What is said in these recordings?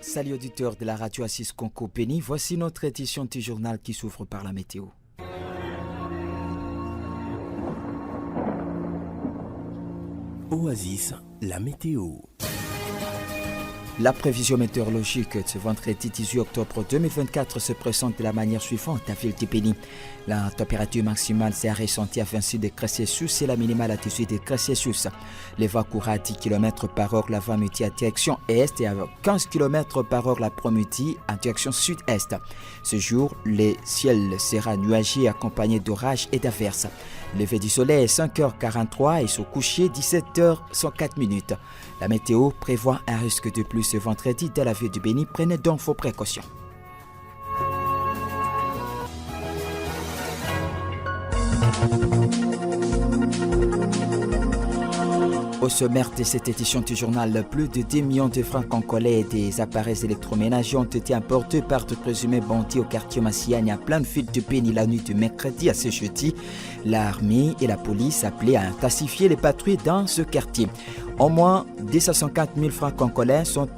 Salut auditeurs de la radio Assis Conco Béni. Voici notre édition du journal qui s'ouvre par la météo. Oasis, la météo. La prévision météorologique de ce vendredi 18 octobre 2024 se présente de la manière suivante à ville de Béni. La température maximale s'est ressentie à 26 degrés Celsius et la minimale à 18 degrés Celsius. Les vents courent à 10 km par heure l'avant-midi à direction est et à 15 km par heure l'après-midi à direction sud-est. Ce jour, le ciel sera nuagé accompagné d'orages et d'averses. Lever du soleil est 5h43 et son coucher 17h104. La météo prévoit un risque de pluie ce vendredi dans la ville du Béni. Prenez donc vos précautions. Au sommaire de cette édition du journal, plus de 10 millions de francs congolais et des appareils électroménagers ont été importés par de présumés bandits au quartier Massiagne à pleine ville de Béni la nuit du mercredi à ce jeudi. L'armée et la police appelaient à intensifier les patrouilles dans ce quartier. Au moins 250 000 francs congolais sont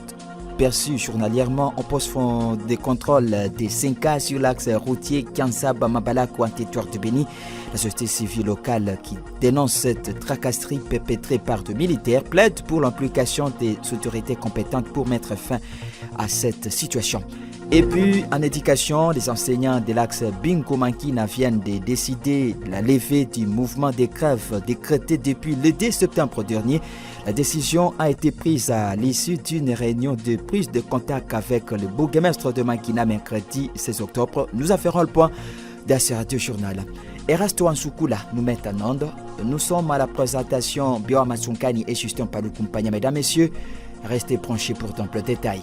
perçus journalièrement au poste de contrôle des 5K sur l'axe routier Kiansaba-Mabalako en territoire de Béni. La société civile locale qui dénonce cette tracasserie perpétrée par de militaires plaide pour l'implication des autorités compétentes pour mettre fin à cette situation. Et puis, en éducation, les enseignants de l'axe Bingo-Mankina viennent de décider de la levée du mouvement des grèves décrété depuis le 2 septembre dernier. La décision a été prise à l'issue d'une réunion de prise de contact avec le bourgmestre de Mankina mercredi 16 octobre. Nous en ferons le point dans ce radio journal. Erasto Ansukula nous met en onde. Nous sommes à la présentation Bio Matsunkani et Justin Paloukumpanya. Mesdames, Messieurs, restez branchés pour d'ample détails.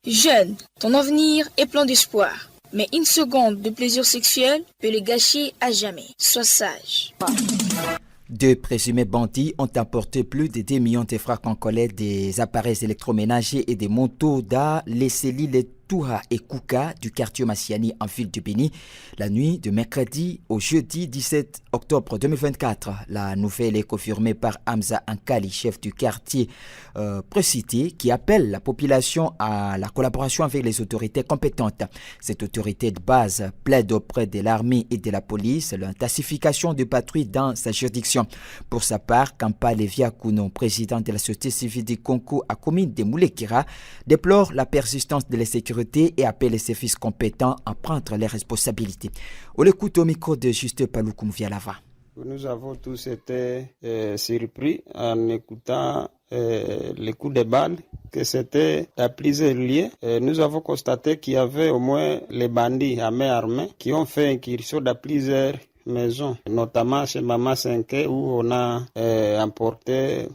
Jeune, ton avenir est plein d'espoir. Mais une seconde de plaisir sexuel peut le gâcher à jamais. Sois sage. Deux présumés bandits ont emporté plus de 10 millions de francs congolais, des appareils électroménagers et des motos dans les cellules Touha et Kouka du quartier Massiani en ville du Béni la nuit de mercredi au jeudi 17 octobre 2024. La nouvelle est confirmée par Hamza Ankali, chef du quartier précité, qui appelle la population à la collaboration avec les autorités compétentes. Cette autorité de base plaide auprès de l'armée et de la police l'intensification de patrouilles dans sa juridiction. Pour sa part, Kampa Levia Kouno, président de la société civile du Congo à commune de Moulekira, déplore la persistance de l'insécurité et appelle les services compétents à prendre les responsabilités. On l'écoute au micro de Juste Paloukoum Vialava. Nous avons tous été surpris en écoutant les coups de balles, que c'était à plusieurs lieux. Nous avons constaté qu'il y avait au moins les bandits à main armée qui ont fait incursion dans plusieurs maisons, notamment chez Maman 5 où on a emporté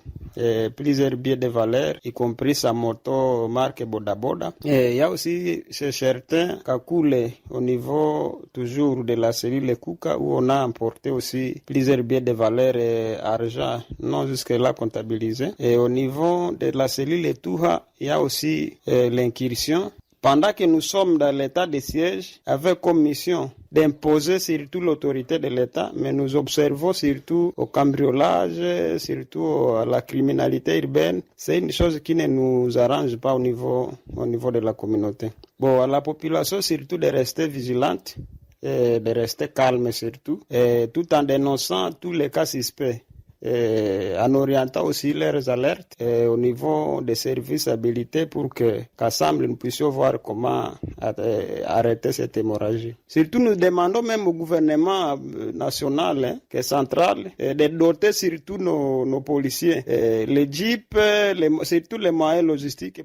plusieurs billets de valeur, y compris sa moto marque Boda Boda. Et il y a aussi chez certains Kakule au niveau toujours de la cellule Kouka où on a emporté aussi plusieurs billets de valeur et argent non jusque-là comptabilisé. Et au niveau de la cellule Touha, il y a aussi l'incursion. Pendant que nous sommes dans l'état de siège, avec comme mission d'imposer surtout l'autorité de l'État, mais nous observons surtout au cambriolage, surtout à la criminalité urbaine. C'est une chose qui ne nous arrange pas au niveau de la communauté. Bon, à la population surtout de rester vigilante, et de rester calme surtout, et tout en dénonçant tous les cas suspects. En orientant aussi leurs alertes au niveau des services habilités pour qu'ensemble nous puissions voir comment arrêter cette hémorragie. Surtout nous demandons même au gouvernement national, que central, de doter surtout nos policiers, les jeeps, surtout les moyens logistiques.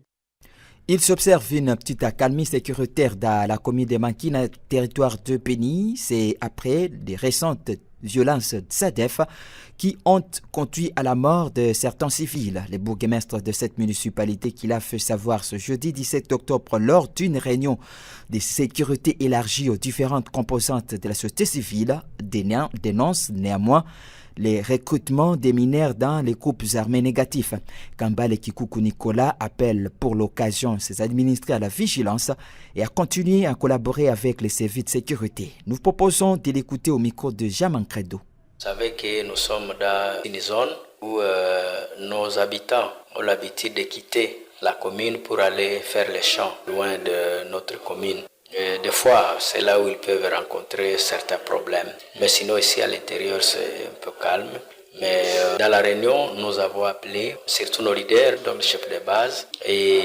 Il s'observe une petite accalmie sécuritaire dans la commune de Mankina, territoire de Béni. C'est après des récentes violences de SADEF qui ont conduit à la mort de certains civils. Le bourgmestre de cette municipalité qui l'a fait savoir ce jeudi 17 octobre lors d'une réunion de sécurité élargie aux différentes composantes de la société civile dénonce néanmoins les recrutements des mineurs dans les groupes armés négatifs. Kambale Kikuku Nicolas appelle pour l'occasion ses administrés à la vigilance et à continuer à collaborer avec les services de sécurité. Nous proposons de l'écouter au micro de Jaman Credo. Vous savez que nous sommes dans une zone où nos habitants ont l'habitude de quitter la commune pour aller faire les champs loin de notre commune. Et des fois, c'est là où ils peuvent rencontrer certains problèmes. Mais sinon, ici à l'intérieur, c'est un peu calme. Mais dans la réunion, nous avons appelé surtout nos leaders, donc le chef de base et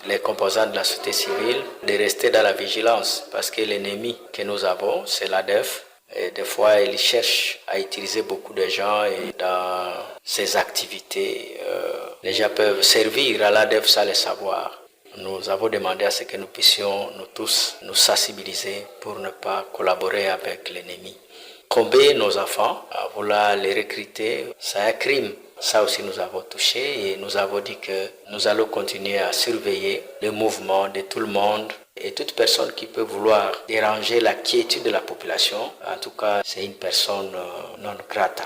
les composants de la société civile, de rester dans la vigilance parce que l'ennemi que nous avons, c'est l'ADEF. Et des fois, il cherche à utiliser beaucoup de gens et dans ses activités, les gens peuvent servir à l'ADEF sans le savoir. Nous avons demandé à ce que nous puissions, nous tous, nous sensibiliser pour ne pas collaborer avec l'ennemi. Tomber nos enfants, vouloir les recruter, c'est un crime. Ça aussi nous avons touché et nous avons dit que nous allons continuer à surveiller le mouvement de tout le monde et toute personne qui peut vouloir déranger la quiétude de la population. En tout cas, c'est une personne non grata.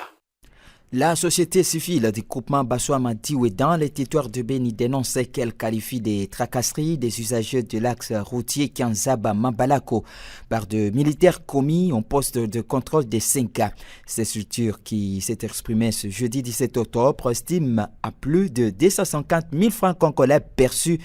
La société civile du groupement Bassoama Dioué dans les territoires de Béni dénonce qu'elle qualifie des tracasseries des usagers de l'axe routier Kianzaba-Mabalako par de militaires commis en poste de contrôle des 5K. Ces structures qui s'est exprimée ce jeudi 17 octobre estiment à plus de 250 000 francs congolais perçus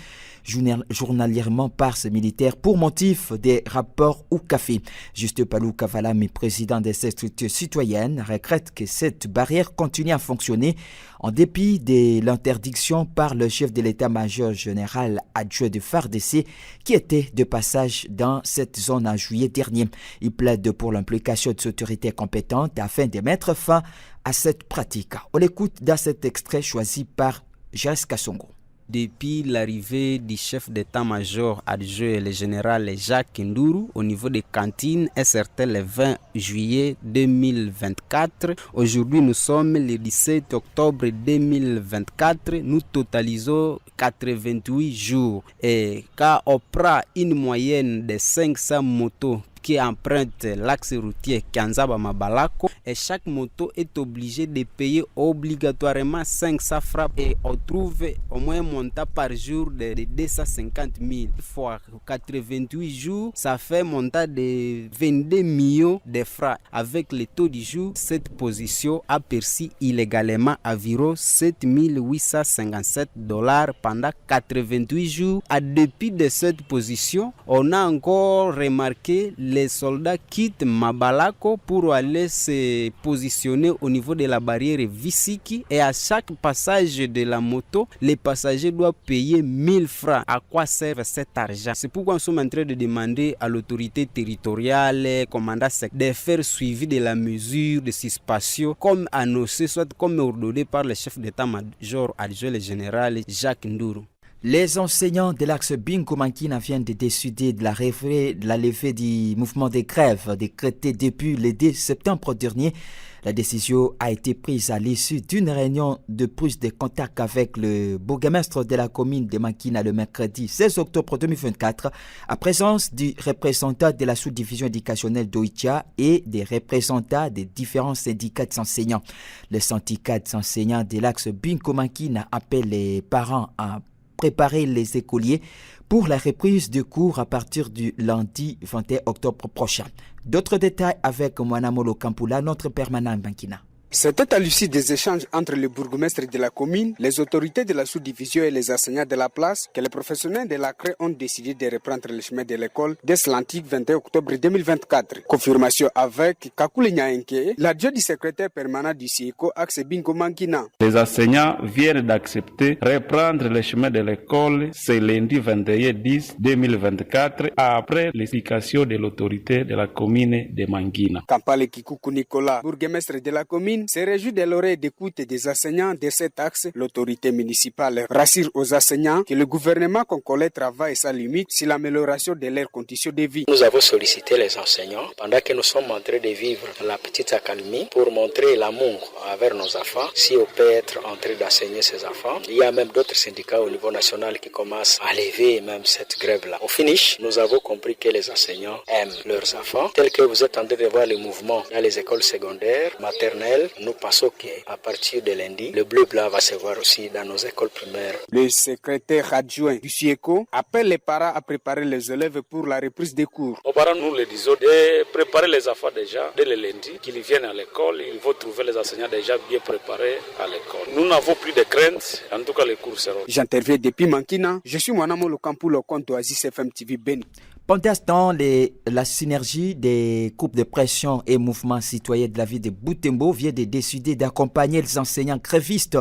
journalièrement par ces militaires pour motif des rapports ou café. Juste Palou Kavalami, président de ces structures citoyennes, regrette que cette barrière continue à fonctionner en dépit de l'interdiction par le chef de l'état-major général adjoint de FARDC qui était de passage dans cette zone en juillet dernier. Il plaide pour l'implication des autorités compétentes afin de mettre fin à cette pratique. On l'écoute dans cet extrait choisi par Jess Kassongo. Depuis l'arrivée du chef d'état-major adjoint, le général Jacques Ndourou, au niveau des cantines, est certain le 20 juillet 2024. Aujourd'hui, nous sommes le 17 octobre 2024. Nous totalisons 88 jours. Et quand on prend une moyenne de 500 motos qui emprunte l'axe routier Kianzaba-Mabalako et chaque moto est obligée de payer obligatoirement 500 francs et on trouve au moins un montant par jour de 250 000 fois 88 jours, ça fait un montant de 22 millions de francs. Avec le taux du jour, cette position a perçu illégalement environ 7 857 $ pendant 88 jours. À dépit de cette position, on a encore remarqué les soldats quittent Mabalako pour aller se positionner au niveau de la barrière Visiki et à chaque passage de la moto, les passagers doivent payer 1000 francs. À quoi sert cet argent? C'est pourquoi nous sommes en train de demander à l'autorité territoriale, commandant de faire suivi de la mesure de suspension comme annoncé, soit comme ordonné par le chef d'état-major adjoint le général Jacques Ndourou. Les enseignants de l'axe Binko-Mankina viennent de décider de la levée du mouvement de grève décrété depuis le 2 septembre dernier. La décision a été prise à l'issue d'une réunion de prise de contact avec le bourgmestre de la commune de Mankina le mercredi 16 octobre 2024, à présence du représentant de la sous-division éducationnelle d'Oicha et des représentants des différents syndicats d'enseignants. Le syndicat d'enseignants de l'axe Binko-Mankina appelle les parents à préparer les écoliers pour la reprise de cours à partir du lundi 21 octobre prochain. D'autres détails avec Mwanamolo Kampula, notre permanent Bankina. C'était à l'issue des échanges entre le bourgmestre de la commune, les autorités de la sous-division et les enseignants de la place que les professionnels de la CRE ont décidé de reprendre le chemin de l'école dès ce lundi 21 octobre 2024. Confirmation avec Kakule Nyaenke, l'adjoint du secrétaire permanent du CIECO Axe Binko Mankina. Les enseignants viennent d'accepter reprendre le chemin de l'école ce lundi 21/10/2024 après l'explication de l'autorité de la commune de Mangina. Kampale Kikuku Nicolas, bourgmestre de la commune, se réjouit de l'oreille d'écoute des enseignants de cet axe. L'autorité municipale rassure aux enseignants que le gouvernement congolais travaille sans limite sur l'amélioration de leurs conditions de vie. Nous avons sollicité les enseignants pendant que nous sommes en train de vivre la petite accalmie pour montrer l'amour envers nos enfants. Si on peut être en train d'enseigner ces enfants, il y a même d'autres syndicats au niveau national qui commencent à lever même cette grève-là. Au finish, nous avons compris que les enseignants aiment leurs enfants, tel que vous êtes en train de voir le mouvement dans les écoles secondaires, maternelles, bleu. Nous pensons qu'à partir de lundi, le bleu-blanc va se voir aussi dans nos écoles primaires. Le secrétaire adjoint du SIECO appelle les parents à préparer les élèves pour la reprise des cours. Aux parents, nous les disons de préparer les enfants déjà dès le lundi, qu'ils viennent à l'école. Il faut trouver les enseignants déjà bien préparés à l'école. Nous n'avons plus de crainte, en tout cas les cours seront. J'interviens depuis Mankina. Je suis Mwanamo Lokan pour le compte Oasis FM TV Beni. Pendant ce temps, la synergie des groupes de pression et mouvements citoyens de la ville de Butembo vient de décider d'accompagner les enseignants grévistes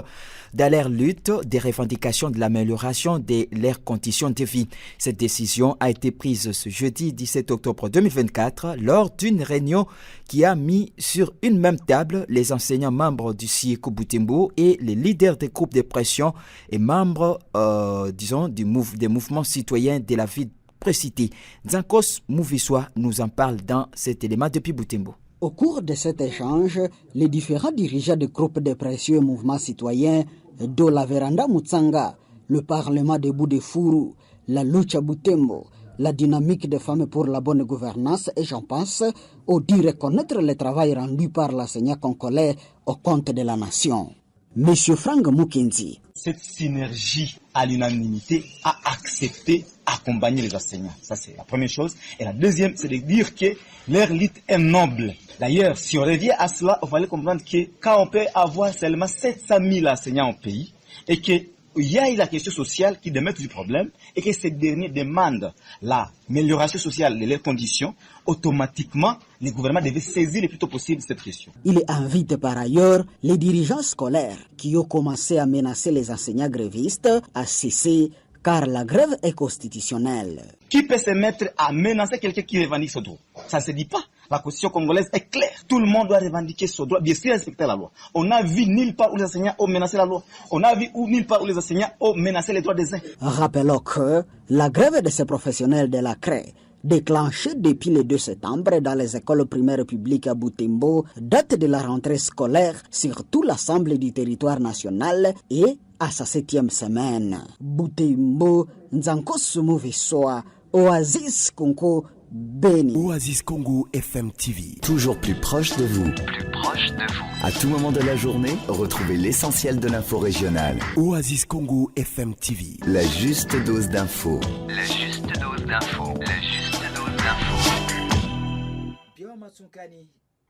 dans leur lutte des revendications de l'amélioration de leurs conditions de vie. Cette décision a été prise ce jeudi 17 octobre 2024 lors d'une réunion qui a mis sur une même table les enseignants membres du SIECO Butembo et les leaders des groupes de pression et membres, des mouvements citoyens de la ville précité. Zankos Mouvissois nous en parle dans cet élément depuis Butembo. Au cours de cet échange, les différents dirigeants des groupes de pression et mouvements citoyens de la Véranda Mutsanga, le Parlement de Boudefuru, la Lucha Butembo, la dynamique des femmes pour la bonne gouvernance et j'en passe, ont dû reconnaître le travail rendu par l'enseignant congolais au compte de la nation. Monsieur Frank Mukenzi. Cette synergie à l'unanimité a accepté accompagner les enseignants. Ça, c'est la première chose. Et la deuxième, c'est de dire que leur lutte est noble. D'ailleurs, si on revient à cela, il fallait comprendre que quand on peut avoir seulement 700 000 enseignants au pays et qu'il y a la question sociale qui demeure du problème et que ces derniers demandent l'amélioration sociale de leurs conditions, automatiquement, les gouvernements devaient saisir le plus tôt possible cette question. Il invite par ailleurs les dirigeants scolaires qui ont commencé à menacer les enseignants grévistes à cesser car la grève est constitutionnelle. Qui peut se mettre à menacer quelqu'un qui revendique ce droit? Ça ne se dit pas. La constitution congolaise est claire. Tout le monde doit revendiquer ce droit, bien sûr respecter la loi. On n'a vu nulle part où les enseignants ont menacé la loi. On n'a vu nulle part où les enseignants ont menacé les droits des uns. Rappelons que la grève de ces professionnels de la CRE, déclenchée depuis le 2 septembre dans les écoles primaires publiques à Butembo, date de la rentrée scolaire sur tout l'ensemble du territoire national et à sa 7e semaine. Butembo, Nzankos Mouvissoa, Oasis Congo, Beni. Oasis Congo FM TV. Toujours plus proche de vous. À tout moment de la journée, retrouvez l'essentiel de l'info régionale. Oasis Congo FM TV. La juste dose d'infos.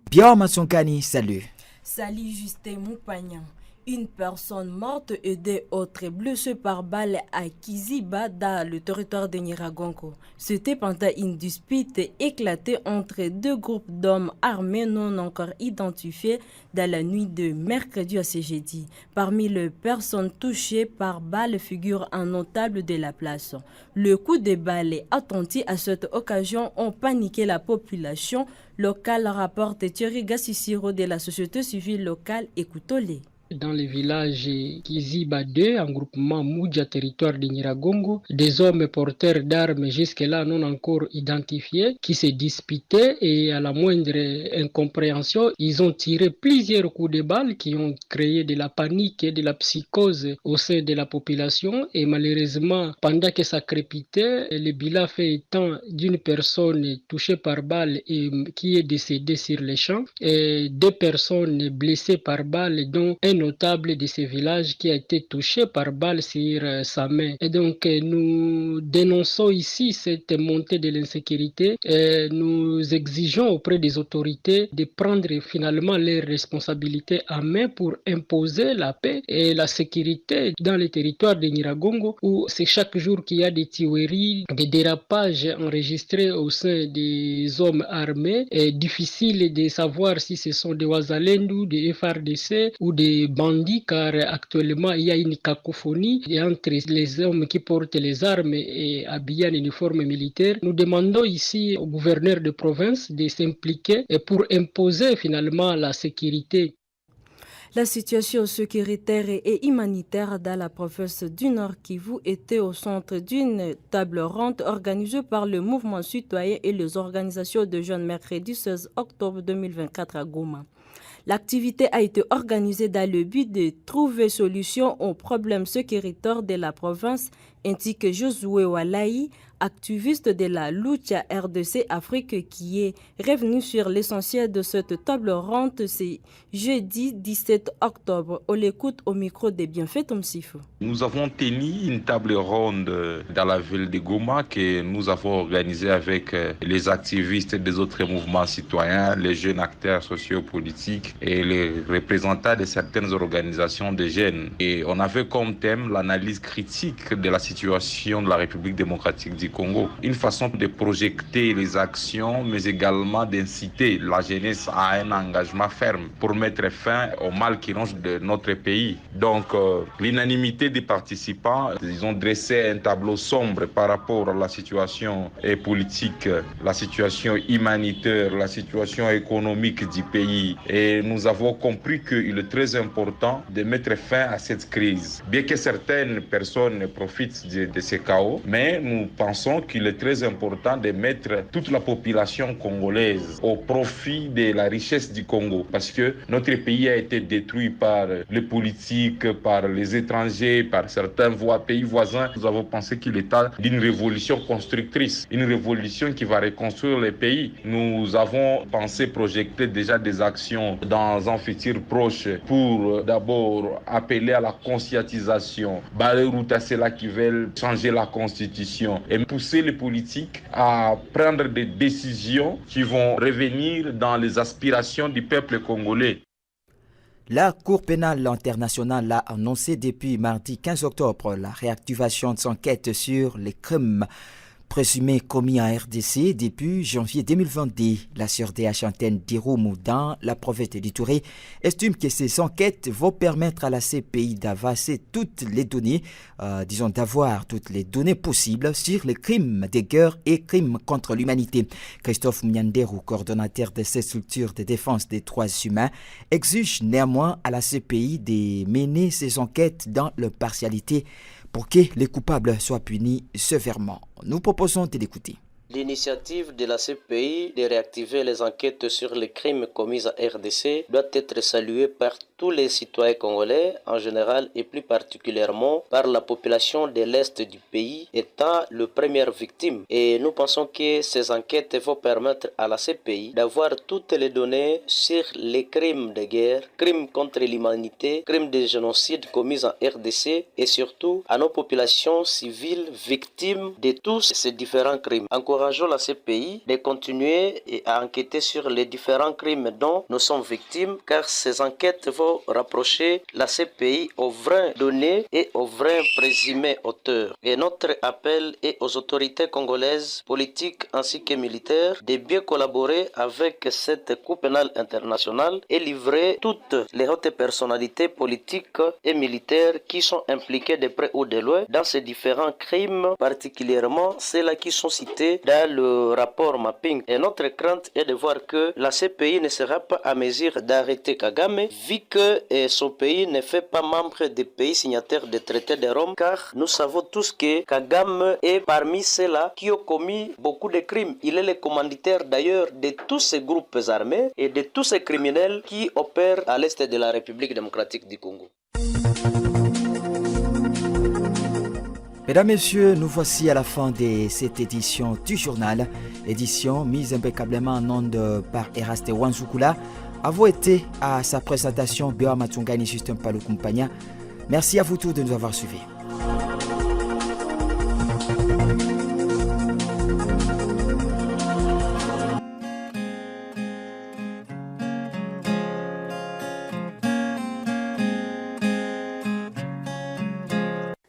Bien Matsunkani, salut. Salut Justin Moupagnan. Une personne morte et deux autres blessés par balle à Kiziba dans le territoire de Nyiragongo. C'était pendant une dispute éclatée entre deux groupes d'hommes armés non encore identifiés dans la nuit de mercredi à ce jeudi. Parmi les personnes touchées par balle figure un notable de la place. Le coup de balle attendu à cette occasion ont paniqué la population locale, rapporte Thierry Gassissiro de la société civile locale Écoutolé. Dans le village Kiziba 2, en groupement Moudja, territoire de Nyiragongo, des hommes porteurs d'armes jusque-là non encore identifiés qui se disputaient et à la moindre incompréhension, ils ont tiré plusieurs coups de balle qui ont créé de la panique et de la psychose au sein de la population et malheureusement, pendant que ça crépitait, le bilan fait étant d'une personne touchée par balle et qui est décédée sur les champs et deux personnes blessées par balle dont un notable de ce village qui a été touché par balle sur sa main. Et donc nous dénonçons ici cette montée de l'insécurité et nous exigeons auprès des autorités de prendre finalement leurs responsabilités en main pour imposer la paix et la sécurité dans les territoires de Nyiragongo où c'est chaque jour qu'il y a des tueries, des dérapages enregistrés au sein des hommes armés. Et difficile de savoir si ce sont des Wazalendu, des FRDC ou des bandits car actuellement il y a une cacophonie entre les hommes qui portent les armes et habillés en uniforme militaire. Nous demandons ici au gouverneur de province de s'impliquer pour imposer finalement la sécurité. La situation sécuritaire et humanitaire dans la province du Nord Kivu était au centre d'une table ronde organisée par le mouvement citoyen et les organisations de jeunes mercredi 16 octobre 2024 à Goma. L'activité a été organisée dans le but de trouver solution aux problèmes sécuritaires de la province, indique Josué Walaï, activiste de la Lucha RDC Afrique, qui est revenu sur l'essentiel de cette table ronde ce jeudi 17 octobre. On l'écoute au micro des Bienfaits Tomsifo. Nous avons tenu une table ronde dans la ville de Goma que nous avons organisée avec les activistes des autres mouvements citoyens, les jeunes acteurs sociopolitiques et les représentants de certaines organisations de jeunes. Et on avait comme thème l'analyse critique de la situation de la République démocratique du Congo. Une façon de projeter les actions, mais également d'inciter la jeunesse à un engagement ferme pour mettre fin au mal qui ronge de notre pays. Donc, l'unanimité des participants, ils ont dressé un tableau sombre par rapport à la situation politique, la situation humanitaire, la situation économique du pays. Et nous avons compris qu'il est très important de mettre fin à cette crise. Bien que certaines personnes profitent de ce chaos, mais nous pensons qu'il est très important de mettre toute la population congolaise au profit de la richesse du Congo, parce que notre pays a été détruit par les politiques, par les étrangers, par certains pays voisins. Nous avons pensé qu'il est temps d'une révolution constructrice, une révolution qui va reconstruire le pays. Nous avons pensé projeter déjà des actions dans un futur proche pour d'abord appeler à la conscientisation, balayer route à ceux-là qui veulent changer la constitution et pousser les politiques à prendre des décisions qui vont revenir dans les aspirations du peuple congolais. La Cour pénale internationale a annoncé depuis mardi 15 octobre la réactivation de son enquête sur les crimes présumés commis en RDC depuis janvier 2022. La CRDH antenne d'Irumu dans la province de Touré estime que ces enquêtes vont permettre à la CPI d'avancer toutes les données, d'avoir toutes les données possibles sur les crimes de guerre et crimes contre l'humanité. Christophe Mnyanderu, coordonnateur de cette structure de défense des droits humains, exige néanmoins à la CPI de mener ces enquêtes dans leur partialité pour que les coupables soient punis sévèrement. Nous proposons de l'écouter. L'initiative de la CPI de réactiver les enquêtes sur les crimes commis à RDC doit être saluée par tous les citoyens congolais en général et plus particulièrement par la population de l'Est du pays étant le première victime. Et nous pensons que ces enquêtes vont permettre à la CPI d'avoir toutes les données sur les crimes de guerre, crimes contre l'humanité, crimes de génocide commis en RDC et surtout à nos populations civiles victimes de tous ces différents crimes. Encourageons la CPI de continuer à enquêter sur les différents crimes dont nous sommes victimes, car ces enquêtes vont rapprocher la CPI aux vraies données et aux vrais présumés auteurs. Et notre appel est aux autorités congolaises, politiques ainsi que militaires, de bien collaborer avec cette Cour pénale internationale et livrer toutes les hautes personnalités politiques et militaires qui sont impliquées de près ou de loin dans ces différents crimes, particulièrement ceux-là qui sont cités dans le rapport mapping. Et notre crainte est de voir que la CPI ne sera pas à mesure d'arrêter Kagame, vu que son pays ne fait pas membre des pays signataires des traités de Rome, car nous savons tous que Kagame est parmi ceux-là qui ont commis beaucoup de crimes. Il est le commanditaire d'ailleurs de tous ces groupes armés et de tous ces criminels qui opèrent à l'est de la République démocratique du Congo. Mesdames, Messieurs, nous voici à la fin de cette édition du journal, édition mise impeccablement en onde par Eraste Wanzukula. Avez été à sa présentation Béa Matungani Justin Palou Compagnia. Merci à vous tous de nous avoir suivis.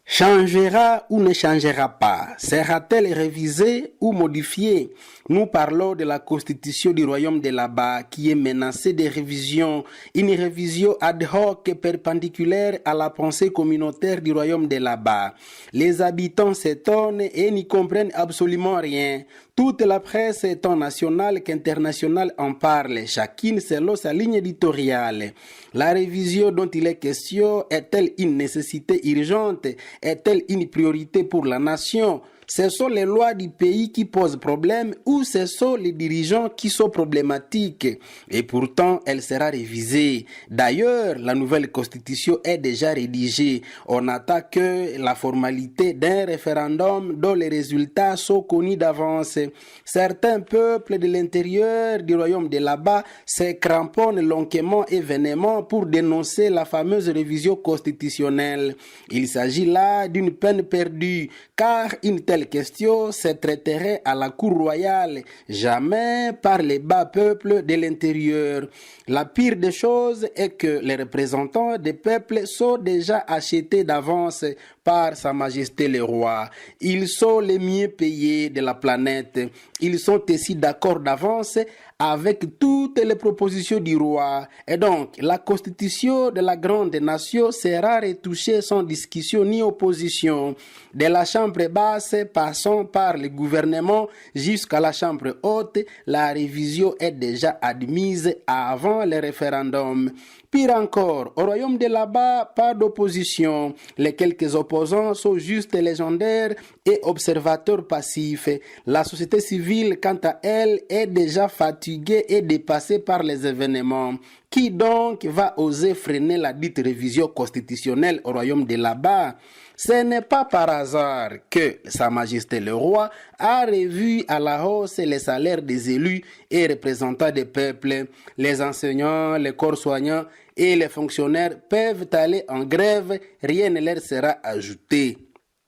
Changera ou ne changera pas? Sera-t-elle révisée ou modifiée? Nous parlons de la constitution du royaume de là-bas qui est menacée de révision. Une révision ad hoc perpendiculaire à la pensée communautaire du royaume de là-bas. Les habitants s'étonnent et n'y comprennent absolument rien. Toute la presse, tant nationale qu'internationale, en parle, chacune selon sa ligne éditoriale. La révision dont il est question est-elle une nécessité urgente? Est-elle une priorité pour la nation? ce sont les lois du pays qui posent problème ou ce sont les dirigeants qui sont problématiques. Et pourtant, elle sera révisée. D'ailleurs, la nouvelle constitution est déjà rédigée. On attend que la formalité d'un référendum dont les résultats sont connus d'avance. Certains peuples de l'intérieur du royaume de là-bas se cramponnent longuement et vénément pour dénoncer la fameuse révision constitutionnelle. Il s'agit là d'une peine perdue, car une telle question se traiterait à la cour royale, jamais par les bas peuples de l'intérieur. La pire des choses est que les représentants des peuples sont déjà achetés d'avance par Sa Majesté le Roi. Ils sont les mieux payés de la planète. Ils sont ici d'accord d'avance avec toutes les propositions du roi. Et donc, la constitution de la grande nation sera retouchée sans discussion ni opposition. De la chambre basse, passant par le gouvernement jusqu'à la chambre haute, la révision est déjà admise avant le référendum. Pire encore, au royaume de là-bas, pas d'opposition. Les quelques opposants sont juste légendaires et observateurs passifs. La société civile, quant à elle, est déjà fatiguée et dépassée par les événements. Qui donc va oser freiner la dite révision constitutionnelle au royaume de là-bas? Ce n'est pas par hasard que Sa Majesté le Roi a revu à la hausse les salaires des élus et représentants des peuples. Les enseignants, les corps soignants et les fonctionnaires peuvent aller en grève, rien ne leur sera ajouté.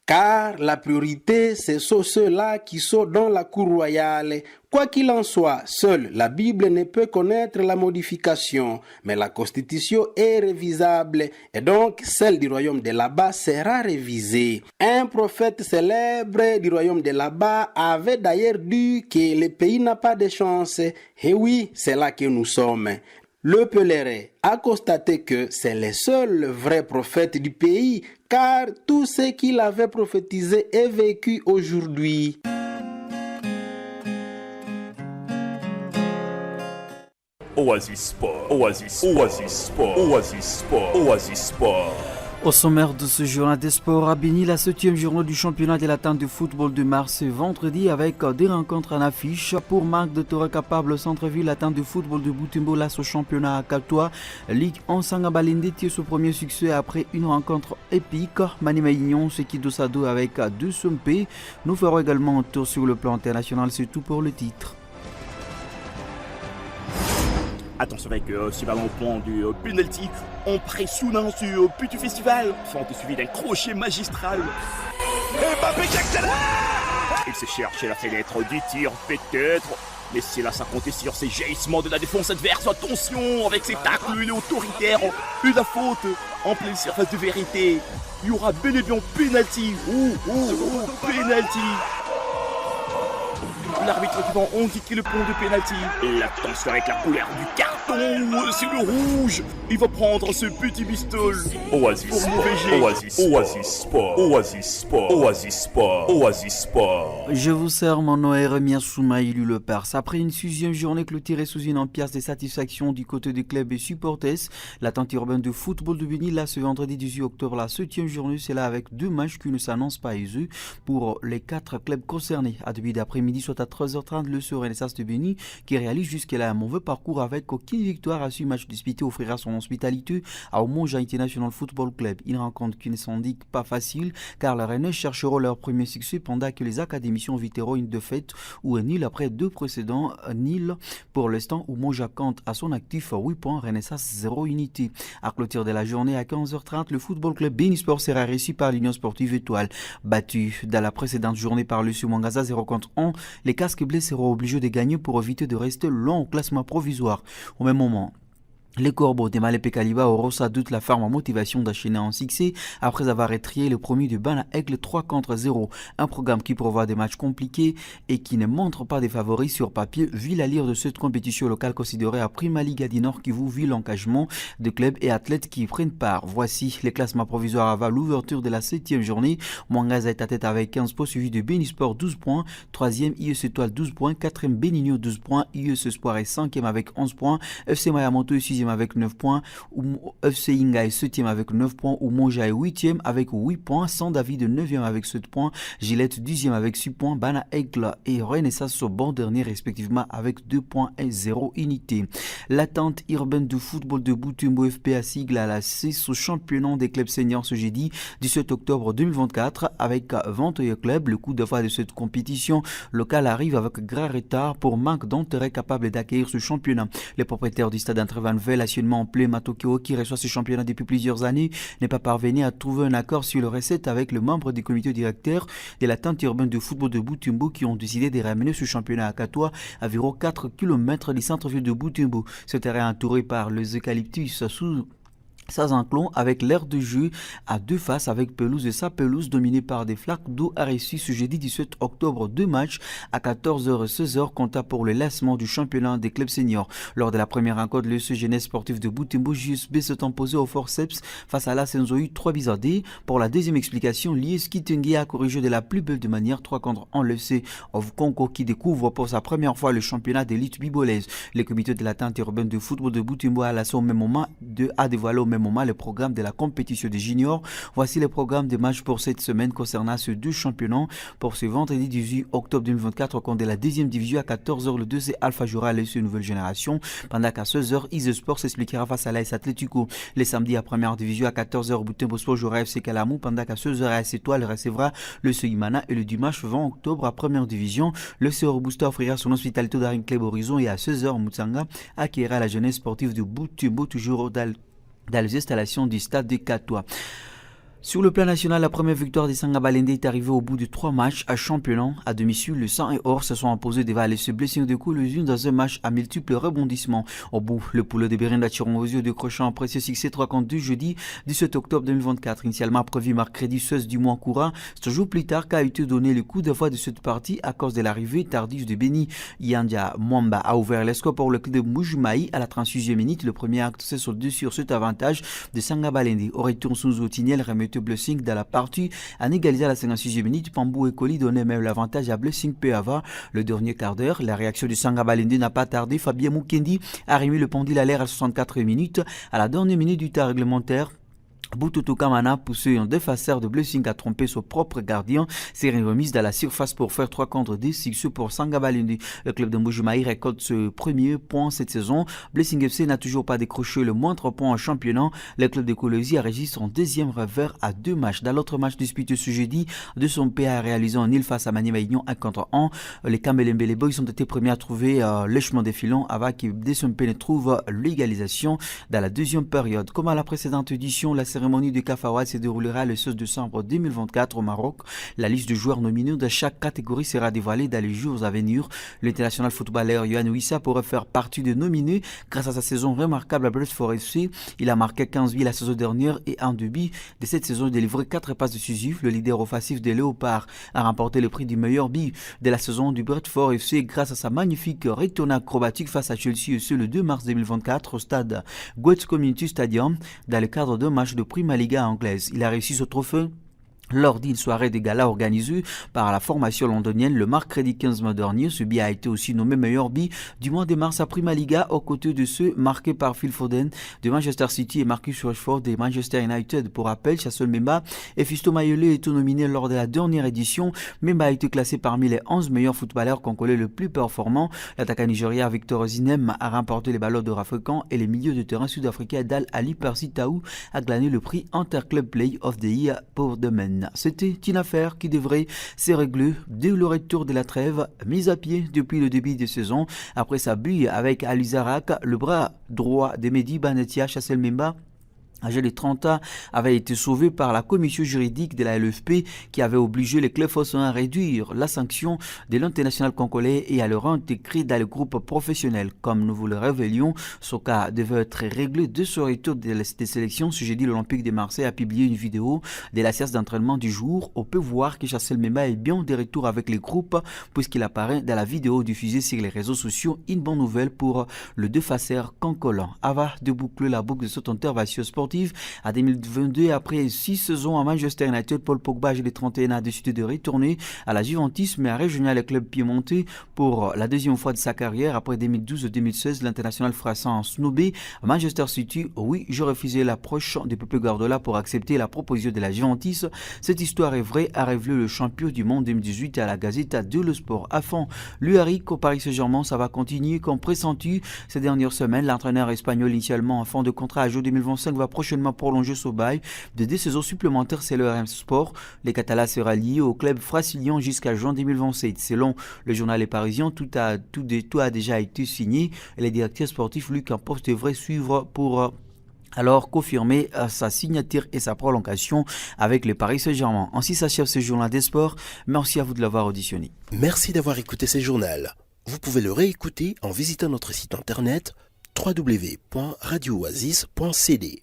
Car la priorité, ce sont ceux-là qui sont dans la cour royale. Quoi qu'il en soit, seule la Bible ne peut connaître la modification, mais la Constitution est révisable et donc celle du royaume de là-bas sera révisée. Un prophète célèbre du royaume de là-bas avait d'ailleurs dit que le pays n'a pas de chance. Et oui, c'est là que nous sommes. Le pèlerin a constaté que c'est le seul vrai prophète du pays, car tout ce qu'il avait prophétisé est vécu aujourd'hui. Oasis Sport, Oasis Sport, Oasis Sport, Oasis Sport. Au sommaire de ce journal des sports à Béni, la 7e journée du championnat de la tente de football de mars vendredi avec des rencontres en affiche. Pour Marc de Torre capable, centre-ville, la tente de football de Butembo lasse au championnat à Catois. Ligue 1 Sangabalende tire son premier succès après une rencontre épique. Manima Ignon se quitte dos à dos avec 2 Sompé. Nous ferons également un tour sur le plan international, c'est tout pour le titre. Attention avec ce ballon au point du penalty, on pressionnant sur but du festival, fente suivi d'un crochet magistral. Mbappé qui accélère. Il se cherche la fenêtre du tir peut-être, mais c'est là ça compter sur ces jaillissements de la défense adverse. Attention avec ses tacles, il est autoritaire, une faute en pleine surface de vérité. Il y aura bel et bien penalty. Penalty. L'arbitre qui va indiquer le point de pénalty. Et attention avec la couleur du carton, c'est le rouge. Il va prendre ce petit bistol. Oasis Sport, Oasis Sport, Oasis Sport, Oasis Sport, Oasis Sport. Je vous sers mon nom est Remia Soumaïlu Le Perse. Après une 6e journée clôturée sous une ambiance de satisfaction du côté des clubs et supporters, la tente urbaine de football de Béni, là ce vendredi 18 octobre, la 7e journée, c'est là avec 2 matchs qui ne s'annoncent pas aiseux pour les 4 clubs concernés. À début d'après-midi, soit à 13h30, le SO Renaissance de Béni, qui réalise jusque-là un mauvais parcours avec aucune victoire à ce match disputé, offrira son hospitalité à Omonja International Football Club. Une rencontre qui ne s'indique pas facile car les Rennais chercheront leur premier succès pendant que les académiciens éviteront une défaite ou un nil après 2 précédents nils. Pour l'instant, Omonja compte à son actif 8 points, Renaissance 0 unité. À clôture de la journée à 15h30, le Football Club Béni Sport sera reçu par l'Union Sportive Étoile. Battu dans la précédente journée par le Sumangaza 0-1, les casques bleus seront obligés de gagner pour éviter de rester long au classement provisoire. Au même moment, les Corbeaux de Malépé Kaliba auront sans doute la ferme motivation d'enchaîner en succès après avoir étrié le premier de Ban à Aigle 3-0. Un programme qui prévoit des matchs compliqués et qui ne montre pas des favoris sur papier vu l'allure de cette compétition locale considérée à Prima Liga du Nord qui vous vu l'engagement de clubs et athlètes qui y prennent part. Voici les classements provisoires avant l'ouverture de la 7e journée. Mwangaza est à tête avec 15 points suivi de Béni Sport 12 points, 3e IES Étoile 12 points, 4e Bénigno 12 points, IES Espoir est 5e avec 11 points, FC Mayamoto est 6e 6e avec 9 points. FC Inga est 7e avec 9 points. Umoja est 8e avec 8 points. San David 9e avec 7 points. Gillette 10e avec 6 points. Bana Aigle et Renaissance au bon dernier respectivement avec 2 points et 0 unité. L'attente urbaine de football de Butembo FPA sigle à la 6 au championnat des clubs seniors ce jeudi 17 octobre 2024 avec 21 clubs. Le coup d'envoi de cette compétition locale arrive avec grand retard pour manque d'intérêt capable d'accueillir ce championnat. Les propriétaires du stade Entrevanvel, actuellement en plein Matokeo, qui reçoit ce championnat depuis plusieurs années, n'est pas parvenu à trouver un accord sur le recette avec le membre du comité directeur de l'attente urbaine de football de Butembo qui ont décidé de ramener ce championnat à Katoa, à environ 4 km du centre-ville de Butembo. Ce terrain entouré par les eucalyptus sous Saint-Enclon avec l'aire de jeu à deux faces avec pelouse et sa pelouse dominée par des flaques d'eau a reçu ce jeudi 17 octobre 2 matchs à 14h et 16h compta pour le lancement du championnat des clubs seniors. Lors de la première rencontre, le jeunesse sportif de Butembo JSB s'est imposé au forceps face à la Senzoï 3-2. Pour la deuxième explication, l'IS Kitenge a corrigé de la plus belle de manière 3-1 le FC of Congo qui découvre pour sa première fois le championnat d'élite bibolaise. Le comité de l'attente urbaine de football de Butembo a lancé au même moment a dévoilé au même moment le programme de la compétition des juniors. Voici le programme des matchs pour cette semaine concernant ces deux championnats. Pour ce vendredi 18 octobre 2024, contre la deuxième division à 14h, le 2 c'est Alpha Jura, l'ES Nouvelle Génération, pendant qu'à 16h, Ise Sport s'expliquera face à l'AS Atlético. Les samedis à première division à 14h, Butembo Sport jouera FC Kalamou, pendant qu'à 16h, AS Étoile recevra le Seimana et le dimanche 20 octobre à première division, le C Robusta offrira son hospitalité d'Arin Club Horizon et à 16h, Mutsanga acquérera la jeunesse sportive de Butembo, toujours dans les installations du stade de Katoa. Sur le plan national, la première victoire des Sanga Balende est arrivée au bout de 3 matchs à championnat. À domicile, le Sang et Or se sont imposés devant les blessings de coups les unes dans un match à multiples rebondissements. Au bout, le poulet de Bérinda Chiron aux yeux de crochant un précieux succès 3-2 jeudi 17 octobre 2024. Initialement prévu mercredi 16 du mois courant, ce jour plus tard qu'a été donné le coup d'envoi de cette partie à cause de l'arrivée tardive de Beni Yandia Mwamba a ouvert les scores pour le club de Moujumaï à la 36e minute. Le premier acte s'est soldé sur cet avantage de Sanga Balende. Au retour sous Otiniel remettait Blessing dans la partie en égalisé à la 56e minute. Pambou et Koli donnaient même l'avantage à Blessing peu avant le dernier quart d'heure. La réaction de Sanga Balende n'a pas tardé. Fabien Mukendi a remis le pendule à l'air à 64 minutes. À la dernière minute du temps réglementaire, Bututu Kamana, poussé un défenseur de Blessing à tromper son propre gardien, s'est remise dans la surface pour faire 3-2 succès pour Sanga Balende. Le club de Mbujumaï récolte ce premier point cette saison. Blessing FC n'a toujours pas décroché le moindre point en championnat. Le club de Colosie enregistre son deuxième revers à 2 matchs. Dans l'autre match disputé ce jeudi, de son PA a réalisé en île face à Maniema Union 1-1. Les Kamelembe, les Boys ont été premiers à trouver le chemin des filons avant que Desompe ne trouve l'égalisation dans la deuxième période. Comme à la précédente édition, la cérémonie de Kafawad se déroulera le 16 décembre 2024 au Maroc. La liste de joueurs nominés de chaque catégorie sera dévoilée dans les jours à venir. L'international footballeur Yohan Wissa pourrait faire partie des nominés grâce à sa saison remarquable à Brentford FC. Il a marqué 15 buts la saison dernière et un demi de cette saison délivré 4 passes décisives. Le leader offensif des Léopards a remporté le prix du meilleur but de la saison du Brentford FC grâce à sa magnifique retournée acrobatique face à Chelsea FC le 2 mars 2024 au stade Goethe Community Stadium dans le cadre d'un match de Prima Liga anglaise. Il a réussi ce trophée lors d'une soirée de gala organisée par la formation londonienne le mercredi 15 mai dernier. Ce billet a été aussi nommé meilleur billet du mois de mars à Prima Liga aux côtés de ceux marqués par Phil Foden de Manchester City et Marcus Rashford de Manchester United. Pour rappel, Chassol Memba et Fisto Mayele étaient nominés lors de la dernière édition. Memba a été classé parmi les 11 meilleurs footballeurs congolais le plus performants. L'attaquant nigérien Victor Osimhen a remporté les ballons d'or africains et les milieux de terrain sud-africains Dal Ali Percy Taou a glané le prix Interclub Play of the Year pour demain. C'était une affaire qui devrait se régler dès le retour de la trêve, mise à pied depuis le début de saison. Après sa bulle avec Ali Zarak, le bras droit de Mehdi Banetia Chassel Memba, âgé de 30 ans, avait été sauvé par la commission juridique de la LFP qui avait obligé les clubs phocéens à réduire la sanction de l'international congolais et à le réintégrer dans le groupe professionnel. Comme nous vous le révélions, ce cas devait être réglé de ce retour des sélections. Ce jeudi, l'Olympique de Marseille a publié une vidéo de la séance d'entraînement du jour. On peut voir que Chassel Memba est bien de retour avec les groupes puisqu'il apparaît dans la vidéo diffusée sur les réseaux sociaux. Une bonne nouvelle pour le défenseur concolant. Avant de boucler la boucle de cette intervention sport sportive à 2022. Après 6 saisons à Manchester United, Paul Pogba, âgé de 31 ans, a décidé de retourner à la Juventus, mais a rejoint le club piémontais pour la deuxième fois de sa carrière. Après 2012-2016, l'international français en snobé à Manchester City. Oui, je refusais l'approche de Pep Guardiola pour accepter la proposition de la Juventus. Cette histoire est vraie, a révélé le champion du monde 2018 à la Gazzetta dello Sport. À fond, l'UARIC au Paris Saint-Germain, ça va continuer comme pressenti ces dernières semaines. L'entraîneur espagnol initialement en fin de contrat à juin 2025 va prochainement prolonger son bail de 2 saisons supplémentaires. C'est le RM Sport. Les Catalans sera lié au club francilien jusqu'à juin 2027. Selon le journal Les Parisiens, tout a déjà été signé et les directeurs sportifs Luc Campos devrait suivre pour alors confirmer sa signature et sa prolongation avec le Paris Saint-Germain. Ainsi s'achève ce journal des sports. Merci à vous de l'avoir auditionné. Merci d'avoir écouté ce journal. Vous pouvez le réécouter en visitant notre site internet www.radiooasis.cd.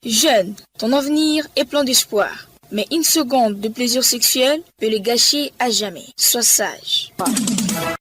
Jeune, ton avenir est plein d'espoir. Mais une seconde de plaisir sexuel peut le gâcher à jamais. Sois sage.